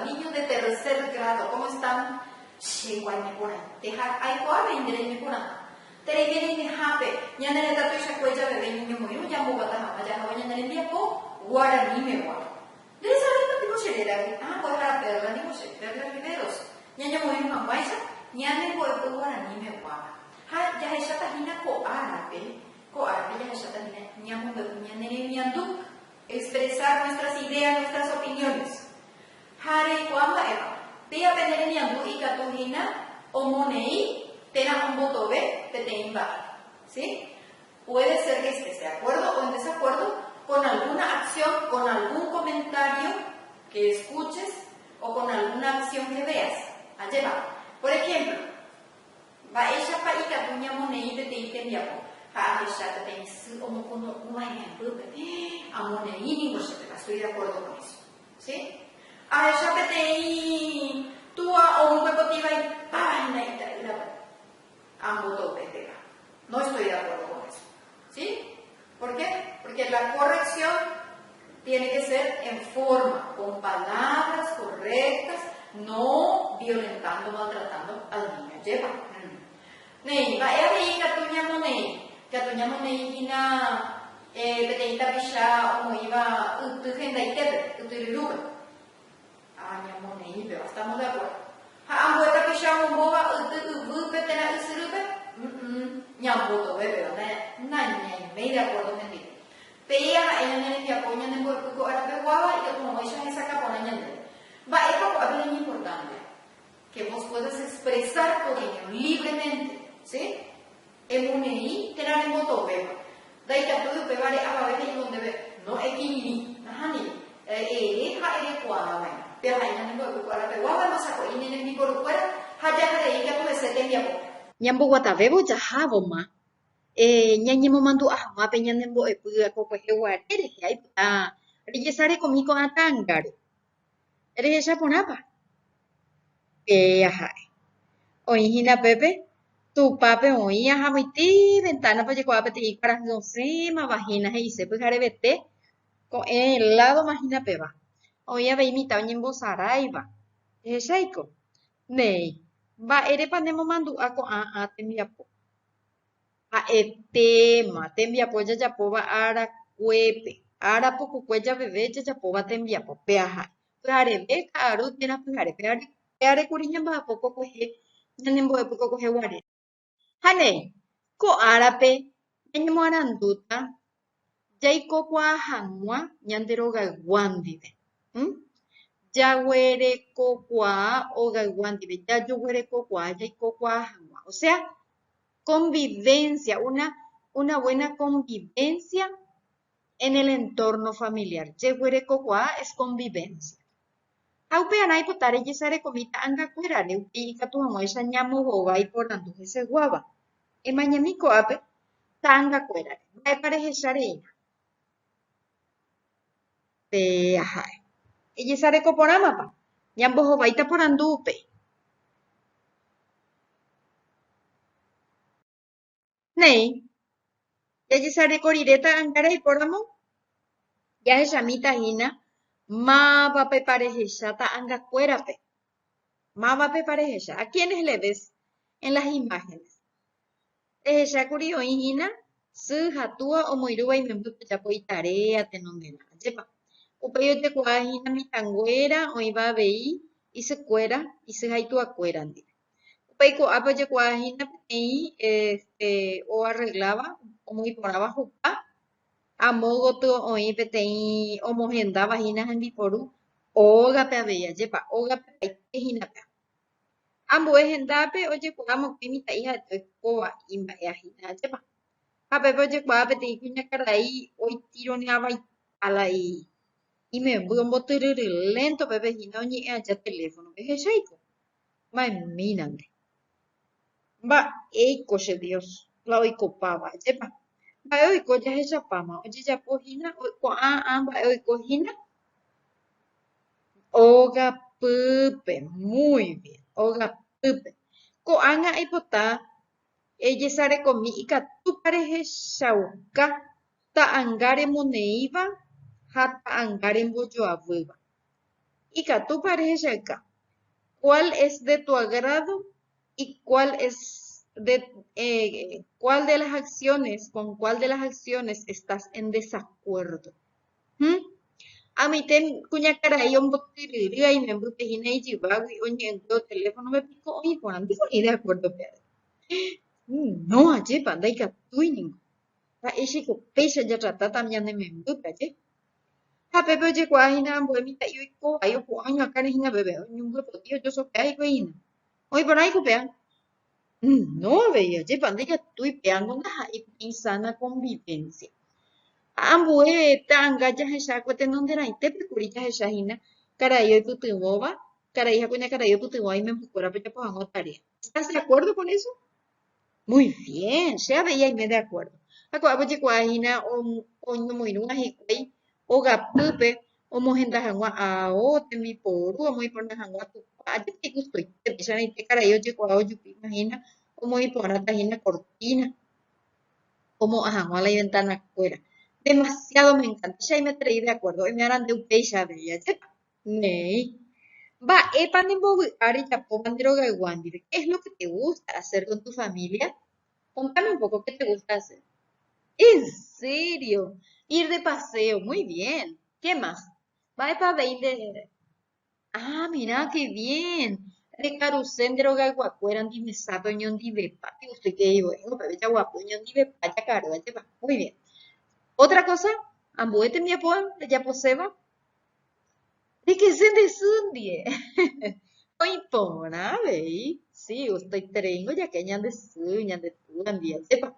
Niños de tercer grado, ¿cómo están? Expresar nuestras ideas, nuestras opiniones. Hare Kwamba Eva. Tia Peneleniandu y Catujina, Omonei, Tena Ombotobe, Teteimba. ¿Sí? Puede ser que estés de acuerdo o en desacuerdo con alguna acción, con algún comentario que escuches o con alguna acción que veas. Allá va. Por ejemplo, va ella para y Catuña Monei de Teitemiapo. Estoy de acuerdo con eso. ¿Sí? No estoy de acuerdo con eso. ¿Sí? ¿Por qué? Porque la corrección tiene que ser en forma, con palabras correctas, no violentando, maltratando al niño. ¿Lleva? Nei, va a ver Catuña Monei. Catuña Monei hina Beteita Pisha o iba Utugenda y Tebe, Uturiruga. Aña Monei, pero estamos de acuerdo. Ambueta Pisha un boba Uturupe, Tena Usurube. Ñamboto, pero no de acuerdo mentira. Pea en el que apoyan en el pueblo arapeguaba y que como ella es acá por añadir. Va, esto es bien importante. Que vos puedas expresar tu opinión libremente. ¿Sí? Emunei, tener en moto, beba. Dai que todo pegare a la vez y donde ve. No equilibri, nahani. Adecuada, bueno. Pero hay en el cuara peguaba, no saco y en el por fuera, haya de ella tu se tenía. Nyambo guatavebo jahavo ma. Ñañemo mandu ahma pe ñanembo epy'a kokue guarére aipa. Rejesare komiko atangare. Rejecha porãpa. Ahai. Oĩhína pépe. Tupápe oĩ ahamoitĩ ventana pojekuaápe te'i corazoncéma vagina he'ise pyharevete ko'ẽ lado vagina péva. Oĩ avei mitã oñembosaráiva. Ehecháiko. Néi. Mba'érepa nemomandu'a ko'ã tembiapo. Ha'etéma tembiapo jajapóva arakuépe. Arapokukue javeve jajapóva tembiapo peahái. Pyhareve ka'aru térã pyhare. Pearekuri ñamba'apo kokohe ñanembo'epy kokohe guare. Ha néi, ko'árape ñañemoarandúta jaikokuaa hag̃ua ñande rogayguá ndive. Jaguerekokuaa ogayguá ndive. Jajoguerekokuaa jaikokuaa hag̃ua. O sea, convivencia, una buena convivencia en el entorno familiar. Jaguerekokuaa es convivencia. Haupe ana aipota rejesarekomíta angakuérare upe ikatu hag̃uáicha ñamovovái porandu heseguáva. Emañami ko'ápe ta'angakuérare. Mba'épa rehechareína. Ahái. Ejesareko porãmapa. Ñambohovaíta porandu upe. Néi. Jajesareko rire ta'ãngarei porãmo. Jahechamítahína mávapepa rehecha ta'angakuérape. Mávapepa rehecha. ¿A quiénes le ves en las imágenes? Rehechákuri oĩhína sy hatúa omoirũva imembýpe japo itarea tenondéna. Ajépa. Upéi ojekuaahína mitãnguéra oĩva avei isykuéra, isyhaituakuéra ndive. Upéi ko'ápe ojekuaahína peteĩ o arregláva, omoiporãva hupa. Amo gotyo oĩ peteĩ omohendávahína hembiporu ógape avei ajépa, ógape paitehínape. Ambue hendápe ojekuaa mokõi mitã'i ha'ete oikova'i mba'eahína ajépa. Ha pépe ojekuaa peteĩ kuñakarai oitirõneavaitalai imemby ombotyryry lento pepehína oñe'ẽ aja teléfonope. Hecháiko. Ma'ẽmínante. Mba'éiko che Dios la oikopáva ajépa. Mba'e oiko jahechapáma ojejapohína ko'ã mba'e oikohína ogapýpe. Muy bien. Ogapýpe. Ko'ág̃a aipota ejesarekomi ikatúpa rehechauka ta'ãnga remoneíva Hata angaren boyoavuva. Y tú parece acá. ¿Cuál es de tu agrado y cuál de las acciones, con cuál de las acciones estás en desacuerdo? ¿Mm? A mí cuña cara y un botiriri y me embute y ne jibawi oye en tu teléfono me pico oye cuando digo ni de acuerdo pero no aye panda y catuining pa ese ko pesa ya trata también de me embute aye ha pepe oye cuajina ambo mi ta yo ko ayo ko año acá ni na bebé un huevo tío yo soy ahí coina hoy por ahí copean no veía aye panda y catuy peando una insana convivencia Ambue tanga jahechá kuetenonderaite pekuri jahechahína karai oipytyvõva, karai hakuña karai oipytyvõ oimembykuérape japohãgua tarea. ¿Estás de acuerdo con eso? Muy bien, se veía y me de acuerdo. Hakuápojekuaahína oñemoirũva hikuái ogapýpe omohendahag̃ua ao tembiporu omoiporã hag̃ua tupa ajépa gustoi tepicharãite karai ojekuaa ojupímahína omoiporãtahína cortina como hag̃ua la ventanakuéra. Demasiado me encanta. Ya me traí de acuerdo. Hoy me harán de un peixa de ella. Nei. Va, epa nembovy'áre japópa nderogaiguándire. ¿Qué es lo que te gusta hacer con tu familia? Contame un poco qué te gusta hacer. ¿En serio? Ir de paseo. Muy bien. ¿Qué más? Va, epa, de... Ah, mira, qué bien. De carusel nderogaiguakuéra ndimesápe oñondivepa. Y usted qué iba, pero ya guapo, oñondivepa, ya caro, ya. Muy bien. Otra cosa, ambuete mi apoyo, ya poseba. ¿De qué se desundie? Oi, pona, vei. Sí, estoy trengo, ya que ñan de su, ñan de tu, andía, sepa.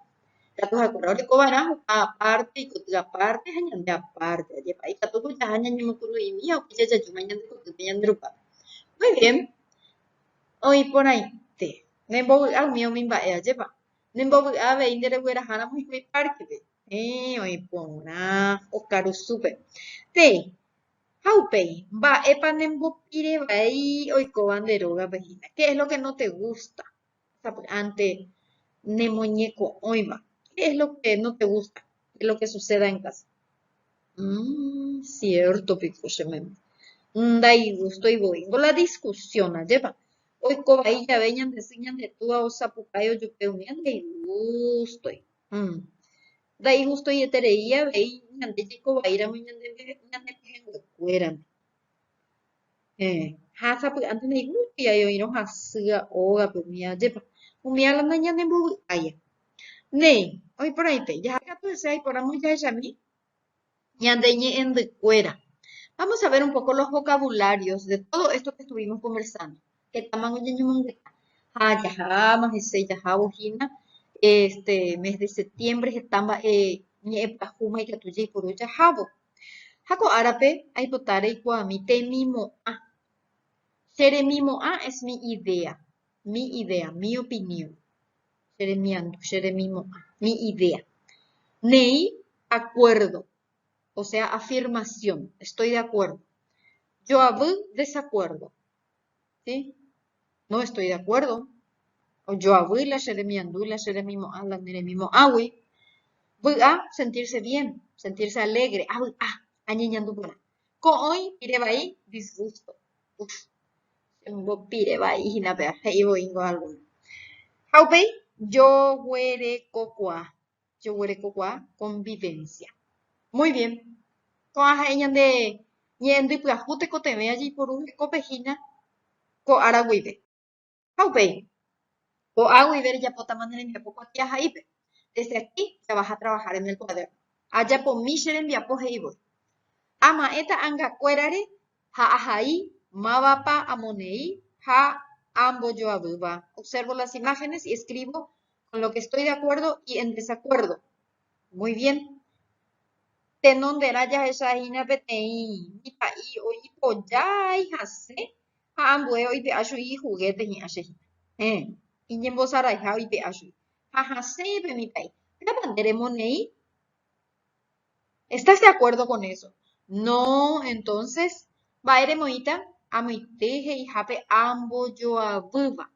Ya tus acordados de cobarajo, aparte, y que aparte, ñan de aparte, ya pa, y que tú ya ñan me culo y mía, o que ya yo mañana de que ñan de rupa. Muy bien. Hoy por ahí, te. Nembo, al mío, mi va, ya pa. Nembo, a ver, indere, güera, jana, muy parque, ve. Oi, pona, o caro súper. Te. Jaupei, va, epa nembopire vai oikóva nde róga pehína. ¿Qué es lo que no te gusta? O sea, ante nemoñeco oiva. ¿Qué es lo que no te gusta? ¿Qué es lo que suceda en casa? Cierto, pico se me. Dai gusto y voy. Con la discusión, lleva. Oikóva ahí ya veñan de siñan de tú a osapucayo yupeumian de gusto. Dai gusto y etereía vei ñande chico vaira ñande pejenguekuéra. Hasapy'ánte ndeiguýpe oirohasýa ógape umiajepa. Umiála nañanembovy'áia. Néi, oiporãite, jahakatu hese aiporãmo jahechami ñande ñe'ẽndykuéra. Vamos a ver un poco los vocabularios de todo esto que estuvimos conversando. Que tamango ñañomongeta. Ha jahama hese jahabohína. Este mes de septiembre estamba ñe'ẽpyahúma ikatu jaiporu jahávo. Hako árape aipotáre ikuaami temimo'ã. Cheremimo'ã es mi idea, mi opinión. Cheremiandu, cheremimo'ã, mi idea. Nei, acuerdo, o sea, afirmación, estoy de acuerdo. Yoavy, desacuerdo, ¿sí? No estoy de acuerdo. O yoavy, la cheremiandu, la cheremimo'ã, la neremimo'ãgui. Vy'a, sentirse bien, sentirse alegre. Añeñandu porã. Ko'õi, pirevai, disgusto. Uf. Mbopirevai hínape he'ivoíngo alguno. Jaupei, yoguerekokuaa, convivencia. Muy bien. Ko'ãha'e ñe'ẽndypyahu tekotevẽ ajaiporu hekopehína ko'ára guive. Jaupei, ko'ã guive rejapótama nerembiapo kuatiahaípe. Desde aquí ya vas a trabajar en el cuaderno. Ajapomi che rembiapo he'ivoi. Ama'ẽta angakuérare ha ahai mávapa amonei ha ambojoavýva. Observo las imágenes y escribo con lo que estoy de acuerdo y en desacuerdo. Muy bien. Tenondera jahechahína peteĩ mitã'i oipojái hase ha ambue oipe'a chugui juguete hi'ã che hína. Iñembosaraiha oipe'a chugui. Ha hasẽpe mitã'i. Péapa nderemonei. ¿Estás de acuerdo con eso? No, entonces, mba'eremoíta amoite he'ihápe ambojoavýva.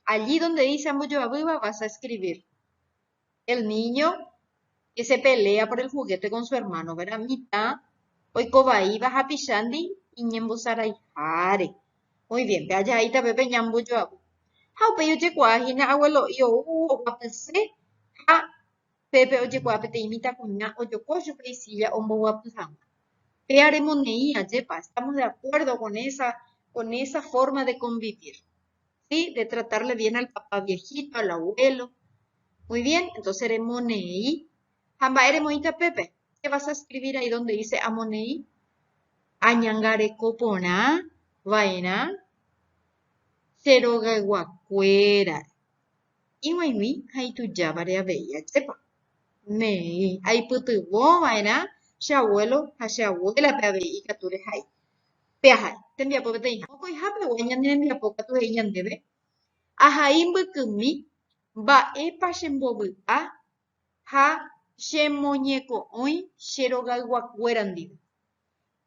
Allí donde dice ambojoavýva vas a escribir el niño que se pelea por el juguete con su hermano, ¿verdad? Mitad Oikovai baja pishandi y ñembosarai jare. Muy bien, vaya ahí pepe ñambo yo hago. How pe yo hina abuelo yo guapese. Ha pepe oye guapete imita cuña o yo cocho pe silla ombo guapesama. Pe haremos neía, yepa. Estamos de acuerdo con esa forma de convivir. ¿Sí? De tratarle bien al papá viejito, al abuelo. Muy bien, entonces haremos neí. Jamba eremoita pepe. ¿Qué vas a escribir ahí donde dice amonei? Añangare copona, vaina, ceroga guacuera. Y muy, hay tu llave a bella, sepa. Me, hay putu bo, vaina, ya abuelo, ya abuela, pe y cature hay. Peajai, te envía por te hija. Ojo, hija, pero voy a enviar poca tu ella debe. Ajaim bukumi, ba e pashembobu a, ha, shemoñeco hoy, ceroga guacuerandi.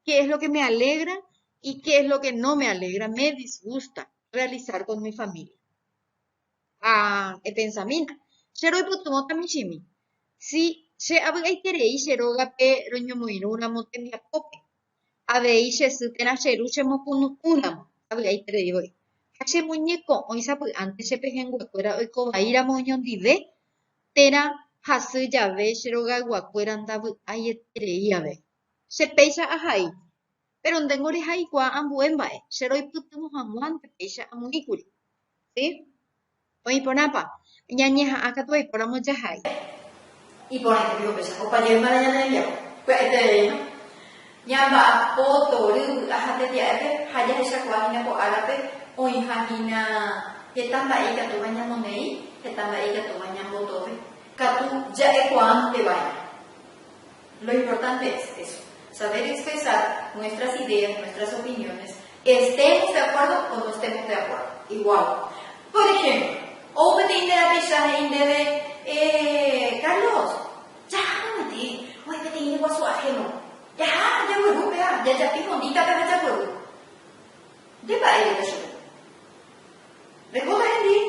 ¿Qué es lo que me alegra y qué es lo que no me alegra, me disgusta realizar con mi familia? Pensamina. Sheroi putumota mishimi. Si she abai terei sheroga pe roñomoino una motemia pope. Abei she sutena sheru she mokunu unamo. Abai terei hoy. Hache muñeco hoy sapu antes se pejen guacuera hoy cobaira moñondive. Tera hasu llave sheroga guacuera andabu ayeterei ave. Se peisa ahai. Pero ndengori haikua ambuen bae, sheroi putumo hamuante peisha amuikuri. ¿Sí? Oye, ponapa, ñañeja acá tu por amo jahai. Y por ahí te digo, pues, o para llevar a ñana ya, pues este, ¿no? Ñamba poto, ru, ajate tiape, haya esa cuajina po árabe, o hajina, que tamba ella tu baña monei, que tamba ella tu baña botobe, que tú ya es cuante vaya. Lo importante es eso. Saber expresar nuestras ideas, nuestras opiniones, estemos de acuerdo o no estemos de acuerdo. Igual. Por ejemplo, o me tiene la pizza de Carlos, ya me tiene, hoy me tiene guaso ajeno. Ya vuelvo, ya pico, ni capa, ya vuelvo. De va el de yo. Recuerda Henry,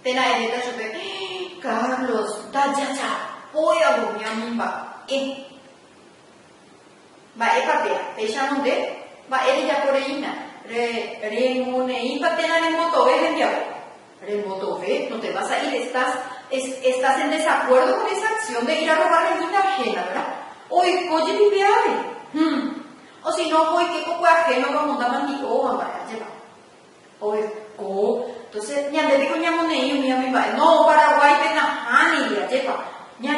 tena el de yo, Carlos, ya, voy a volver a mi mamá. Va papea, pechamos de, va ella por ella, remone, patena remoto, ves enviado. Remoto, ve, no te vas a ir, estás en desacuerdo con esa acción de ir a robar la vida ajena, ¿verdad? Oye, pipeave. O si no, oye, qué poco ajeno como andaban ni o vaya, lleva. Oye, entonces, ya te digo, ñamone, mi va, no, Paraguay, pena, ni ya lleva. Ya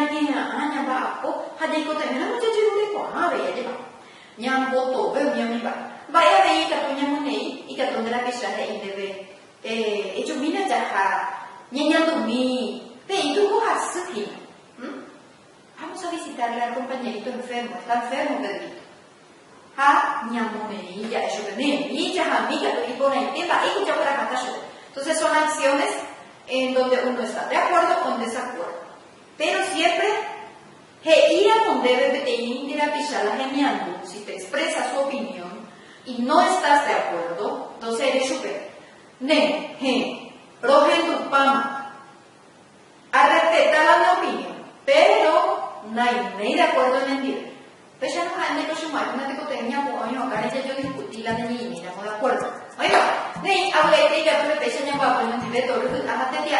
va, hadico también, no te digo, ya lleva. Nyam boto be nyam ba ya de ika to nyam nei ika to ndra kisha de indebe echo mina jaha nyam to mi pe itu ko hasuki. Vamos a visitarle al compañerito enfermo, está enfermo Pedrito. Nyam nei ya eso bene y ya amiga to ipona ipeba y ya para matasho. Entonces son acciones en donde uno está de acuerdo o en desacuerdo, pero siempre si te expresa su opinión y no estás de acuerdo, entonces eres súper. Rogen tu pama. A respetar la opinión, pero no hay de acuerdo en mentir. Pero ya no hay de consumar, una de tenía moño, acá yo discutí la de niña, no de acuerdo. Oiga, hablé ya tuve pecha ya va a poner de todo, hasta te tía,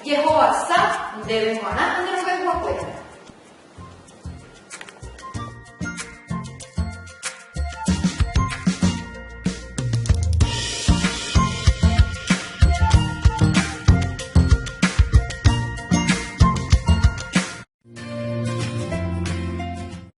Jehová sa, debe manar, no lo vemos afuera.